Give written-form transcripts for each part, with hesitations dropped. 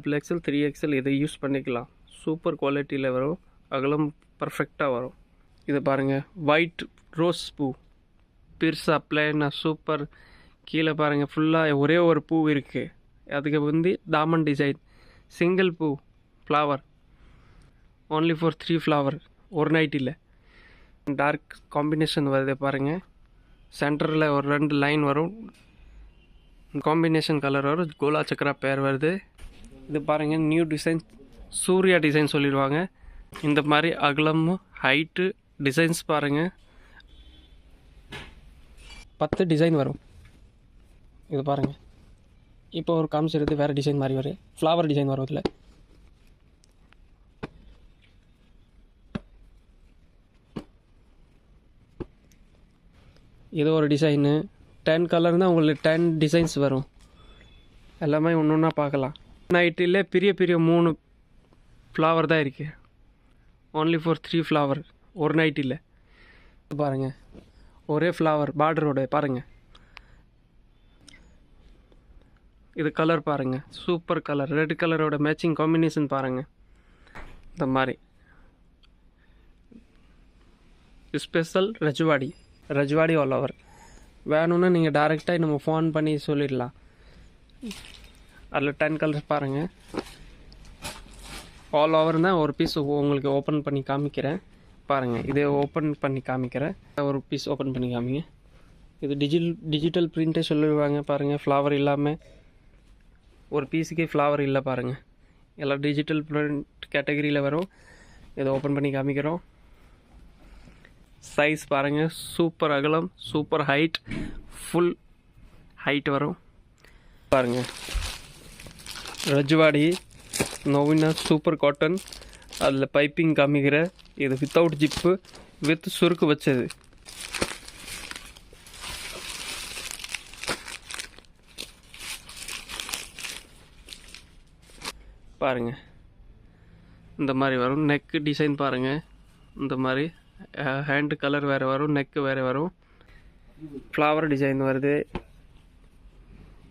XXL 3XL இதை use பண்ணிக்கலாம். Super குவாலிட்டியில் வரும், அகலம் பர்ஃபெக்டாக வரும். இதை பாருங்கள், ஒயிட் ரோஸ் பூ பெருசாக பிளேனாக சூப்பர். கீழே பாருங்கள், ஃபுல்லாக ஒரே ஒரு பூ இருக்குது. அதுக்கு வந்து தாமன் டிசைன், சிங்கிள் பூ ஃப்ளவர், ஓன்லி ஃபார் 3 ஃப்ளவர், ஒரு நைட் இல்லை. டார்க் காம்பினேஷன் வருது பாருங்கள். சென்டரில் ஒரு 2 லைன் வரும், காம்பினேஷன் கலர் வரும், கோலா சக்கரா பேர் வருது. இது பாருங்கள், நியூ டிசைன், சூர்யா டிசைன் சொல்லிடுவாங்க. இந்த மாதிரி அகலம், ஹைட்டு, டிசைன்ஸ் பாருங்கள், 10 டிசைன் வரும். இது பாருங்கள், இப்போ ஒரு காமிச்சிருது வேறு டிசைன் மாதிரி வரும், ஃப்ளவர் டிசைன் வரும். இதில் இது ஒரு டிசைனு, 10 கலர் தான் உங்களுக்கு 10 டிசைன்ஸ் வரும். எல்லாமே ஒன்று ஒன்றா பார்க்கலாம். நைட்டில் பெரிய பெரிய 3 ஃப்ளவர் தான் இருக்குது, ஓன்லி ஃபார் 3 ஃப்ளவர், ஒரு நைட் இல்லை. பாருங்கள், ஒரே ஃப்ளவர் பார்டரோட பாருங்கள். இது கலர் பாருங்கள், சூப்பர் கலர், ரெட் கலரோட மேட்சிங் காம்பினேஷன் பாருங்கள். இந்த மாதிரி ஸ்பெஷல் ரஜ்வாடி ஆல் ஓவர். வேணும்னா நீங்கள் டேரெக்டாக நம்ம ஃபோன் பண்ணி சொல்லிடலாம். அதில் 10 கலர்ஸ் பாருங்கள், ஆல் ஓவர் தான். ஒரு பீஸ் உங்களுக்கு ஓப்பன் பண்ணி காமிக்கிறேன் பாருங்கள். இதை ஓப்பன் பண்ணி காமிக்கிறேன், ஒரு பீஸ் ஓப்பன் பண்ணி காமிங்க. இது டிஜிட்டல் பிரிண்ட்டே சொல்லிடுவாங்க பாருங்கள். ஃப்ளவர் இல்லாமல் ஒரு பீஸுக்கே ஃப்ளவர் இல்லை பாருங்கள். எல்லாம் டிஜிட்டல் பிரிண்ட் கேட்டகரியில் வரும். இதை ஓப்பன் பண்ணி காமிக்கிறோம். சைஸ் பாருங்கள், சூப்பர் அகலம், சூப்பர் ஹைட், ஃபுல் ஹைட் வரும் பாருங்கள். ரஜ்வாடி நோவினா சூப்பர் காட்டன், அதில் பைப்பிங் காமிக்கிற. இது வித்தவுட் ஜிப்பு, வித் சுருக்கு வச்சது. பாருங்கள், இந்த மாதிரி வரும். நெக்கு டிசைன் பாருங்கள், இந்த மாதிரி ஹேண்டு கலர் வேறு வரும், நெக்கு வேறு வரும், ஃப்ளவர் டிசைன் வருது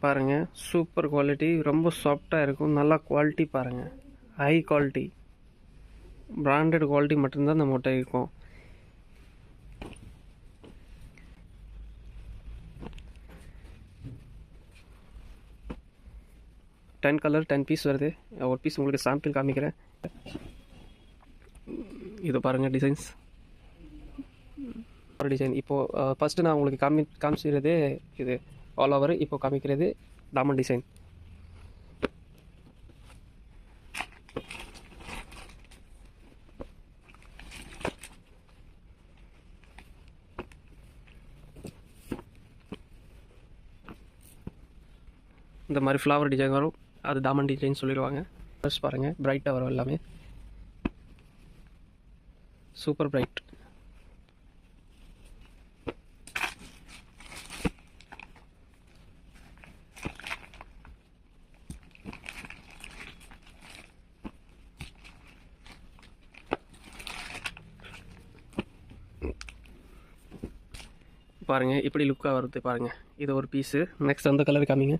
பாருங்கள். சூப்பர் குவாலிட்டி, ரொம்ப சாஃப்டாக இருக்கும், நல்லா குவாலிட்டி பாருங்கள், ஹை குவாலிட்டி, பிராண்டட் குவாலிட்டி மட்டும்தான் நம்மகிட்ட இருக்கும். டென் கலர் 10 பீஸ் வருது. ஒரு பீஸ் உங்களுக்கு சாம்பிள் காமிக்கிறேன். இது பாருங்கள், டிசைன்ஸ் டிசைன். இப்போது ஃபஸ்ட்டு நான் உங்களுக்கு காமிச்சிக்கிறது இது ஆல் ஓவர். இப்போ காமிக்கிறது டாமன் டிசைன். இந்த மாதிரி ஃப்ளவர் டிசைன் வரும், அது டாமன் டிசைன் சொல்லிடுவாங்க. ப்ளஸ் பாருங்கள், பிரைட்டாக வரும், எல்லாமே சூப்பர் பிரைட். பாருங்கள், இப்படி லுக்காக வருது பாருங்கள். இது ஒரு பீஸு. நெக்ஸ்ட் அந்த கலர் காமிங்க,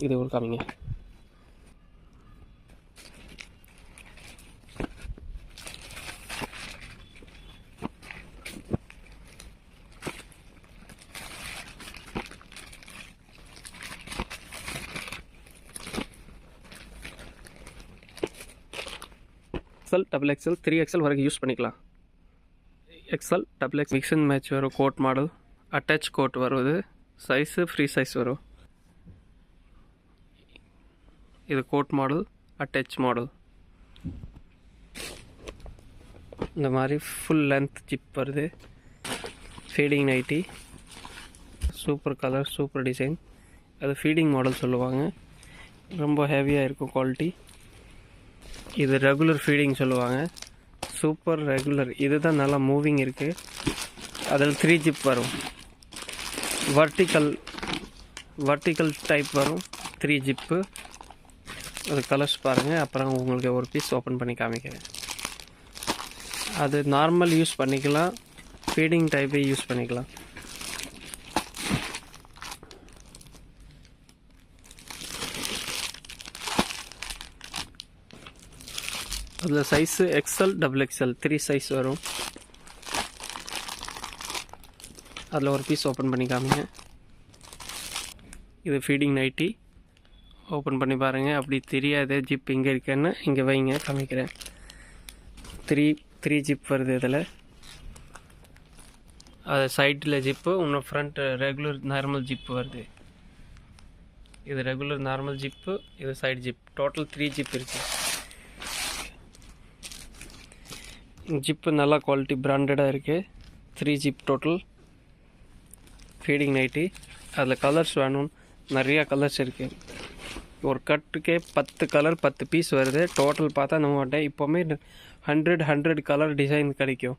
இது ஒரு காமிங்க. XL, XXL, 3XL வரைக்கும் யூஸ் பண்ணிக்கலாம். XL, XXL mix and match வரும். கோட் மாடல், அட்டாச் கோட் வருது. சைஸு ஃப்ரீ சைஸ் வரும். இது கோட் மாடல், அட்டாச் மாடல். இந்த மாதிரி ஃபுல் லென்த் ஜிப் வருது. Feeding nighty, super colour, super design. அது ஃபீடிங் மாடல் சொல்லுவாங்க. ரொம்ப ஹெவியாக இருக்கும் குவாலிட்டி. இது ரெகுலர் ஃபீடிங் சொல்லுவாங்க. சூப்பர் ரெகுலர், இதுதான் நல்லா மூவிங் இருக்குது. அதில் 3 ஜிப் வரும். வர்டிக்கல் டைப் வரும், 3 ஜிப்பு. அது கலர்ஸ் பாருங்கள். அப்புறம் உங்களுக்கு ஒரு பீஸ் ஓப்பன் பண்ணி காமிக்கிறேன். அது நார்மல் யூஸ் பண்ணிக்கலாம், ஃபீடிங் டைப்பே யூஸ் பண்ணிக்கலாம். அதில் size XL double XL 3 size வரும். அதில் ஒரு பீஸ் ஓப்பன் பண்ணி காமிங்க. இது ஃபீடிங் நைட்டி. ஓப்பன் பண்ணி பாருங்கள். அப்படி தெரியாது ஜிப் இங்கே இருக்கேன்னு இங்கே வைங்க, காமிக்கிறேன். த்ரீ ஜிப் வருது இதில். அது சைடில் ஜிப்பு, இன்னும் ஃப்ரண்ட் ரெகுலர் நார்மல் ஜிப்பு வருது. இது ரெகுலர் நார்மல் ஜிப்பு, இது சைடு ஜிப். டோட்டல் 3 ஜிப் இருக்குது. ஜிப்பு நல்லா குவாலிட்டி பிராண்டடாக இருக்குது. 3 ஜிப் டோட்டல். Feeding nighty. அதில் கலர்ஸ் வேணும், நிறையா கலர்ஸ் இருக்குது. ஒரு கட்டுக்கே 10 கலர் 10 பீஸ் வருது. டோட்டல் பார்த்தா நம்மகிட்ட இப்போவுமே 100 கலர் டிசைன் கிடைக்கும்.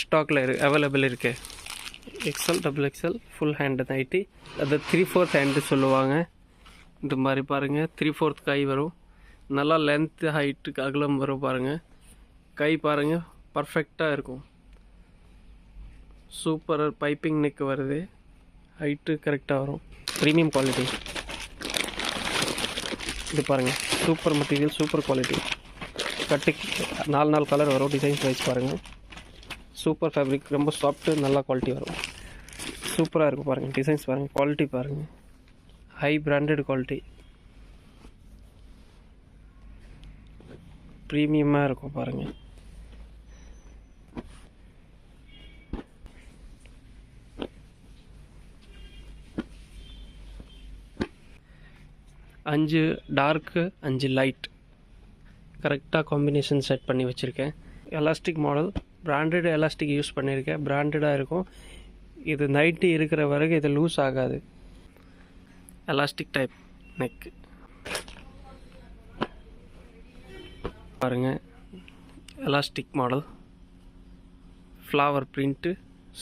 ஸ்டாக்கில் அவைலபிள் இருக்குது. XL double XL full hand nighty. அது 3/4 ஹேண்டு சொல்லுவாங்க. இந்த மாதிரி பாருங்கள், 3/4 கை வரும். நல்லா லென்த்து ஹைட்டுக்கு அகலம் வரும் பாருங்கள். கை பாருங்கள் பர்ஃபெக்டாக இருக்கும். சூப்பர் பைப்பிங் நெக் வருது. ஹைட்டு கரெக்டாக வரும். Premium quality. இது பாருங்கள், சூப்பர் மெட்டீரியல், சூப்பர் குவாலிட்டி. கட்டுக்கு 4 கலர் வரும். டிசைன்ஸ் வைஸ் பாருங்கள். சூப்பர் ஃபேப்ரிக், ரொம்ப சாஃப்ட்டு, நல்லா குவாலிட்டி வரும். சூப்பராக இருக்கும் பாருங்கள். டிசைன்ஸ் பாருங்கள், குவாலிட்டி பாருங்கள். ஹை பிராண்டட் குவாலிட்டி, ப்ரீமியமாக இருக்கும் பாருங்கள். அஞ்சு டார்க்கு 5 லைட் கரெக்டாக காம்பினேஷன் செட் பண்ணி வச்சுருக்கேன். Elastic model, branded elastic use பண்ணியிருக்கேன். பிராண்டடாக இருக்கும். இது நைட்டி இருக்கிற வரைக்கும் இது லூஸ் ஆகாது. எலாஸ்டிக் டைப் நெக் பாருங்கள். Elastic model, flower print,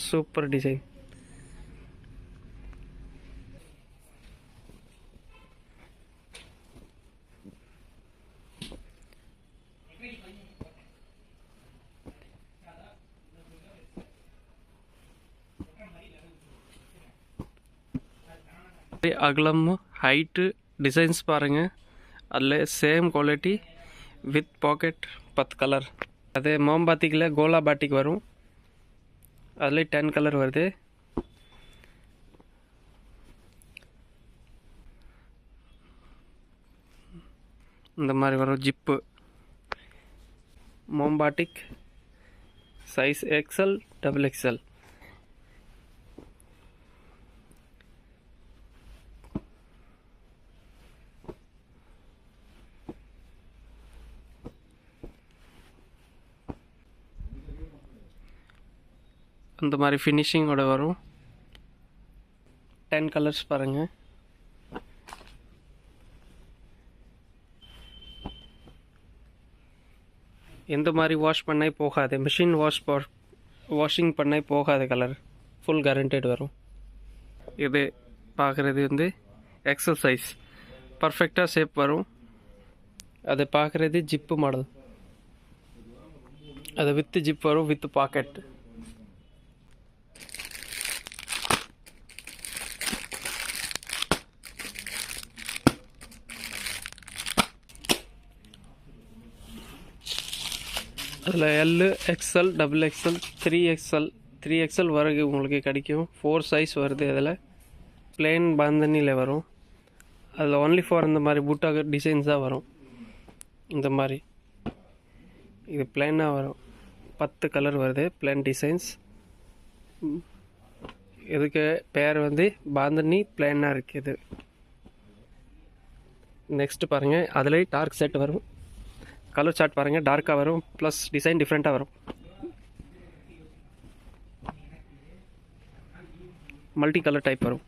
super design. அகலம், ஹைட்டு, டிசைன்ஸ் பாருங்கள். அதில் same quality with packet 10 colour. அதே மோம்பாத்திக்கில் கோலா பாட்டிக் வரும். அதில் 10 கலர் வருது. இந்த மாதிரி வரும் ஜிப்பு. மோம்பாட்டிக் சைஸ் எக்ஸ்எல் டபுள் எக்ஸ்எல். இந்த மாதிரி ஃபினிஷிங்கோட வரும். 10 கலர்ஸ் பாருங்கள். எந்த மாதிரி வாஷ் பண்ணே போகாது. மிஷின் வாஷிங் பண்ணே போகாது. கலர் ஃபுல் கேரண்டட் வரும். இது பார்க்குறது வந்து எக்ஸல் சைஸ், பர்ஃபெக்டாக ஷேப் வரும். அது பார்க்குறது ஜிப்பு மாடல். அது வித் ஜிப் வரும், வித் பாக்கெட். அதில் L, XL, double XL, 3XL வரைக்கும் உங்களுக்கு கிடைக்கும். 4 சைஸ் வருது. அதில் பிளெயின் பாந்தனியில் வரும். அதில் ஒன்லி ஃபார் இந்த மாதிரி பூட்டாக டிசைன்ஸ் தான் வரும். இந்த மாதிரி இது பிளெயினாக வரும். 10 கலர் வருது, பிளெயின் டிசைன்ஸ். இதுக்கு பேர் வந்து பாந்தனி பிளெயினாக இருக்குது. நெக்ஸ்ட்டு பாருங்கள், அதில் டார்க் செட் வரும். கலர் சார்ட் பாருங்கள், டார்க்காக வரும், ப்ளஸ் டிசைன் டிஃப்ரெண்ட்டாக வரும். மல்டி கலர் டைப் வரும்.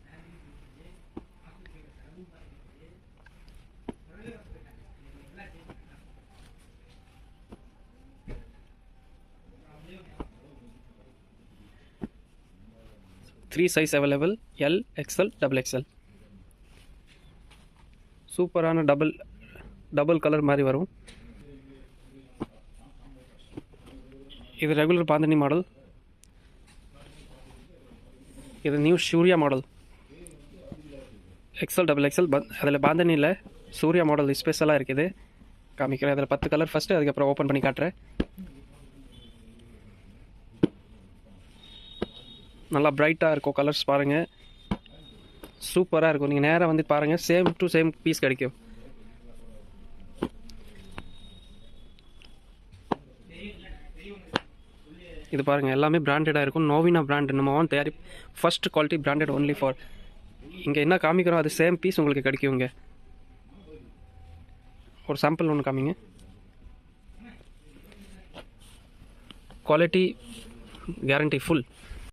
Three size available, L, XL, double XL. சூப்பரான டபுள் கலர் மாதிரி வரும். இது ரெகுலர் பாந்தனி மாடல். இது new Surya model. XL, double XL. அதில் பாந்தனியில் சூர்யா மாடல் ஸ்பெஷலாக இருக்குது. காமிக்கிறேன். அதில் 10 கலர் ஃபஸ்ட்டு, அதுக்கப்புறம் ஓப்பன் பண்ணி காட்டுறேன். நல்லா பிரைட்டாக இருக்கும் கலர்ஸ் பாருங்கள், சூப்பராக இருக்கும். நீங்கள் நேராக வந்து பாருங்கள், சேம் டு சேம் பீஸ் கிடைக்கும். இது பாருங்கள், எல்லாமே பிராண்டடாக இருக்கும். நோவினா பிராண்ட் நம்ம ஓன் தயாரி, first quality branded only for. இங்கே என்ன காமிக்கிறோம் அது சேம் பீஸ் உங்களுக்கு கிடைக்கும். இங்கே ஒரு சாம்பிள் ஒன்று காமிங்க. Quality guarantee full.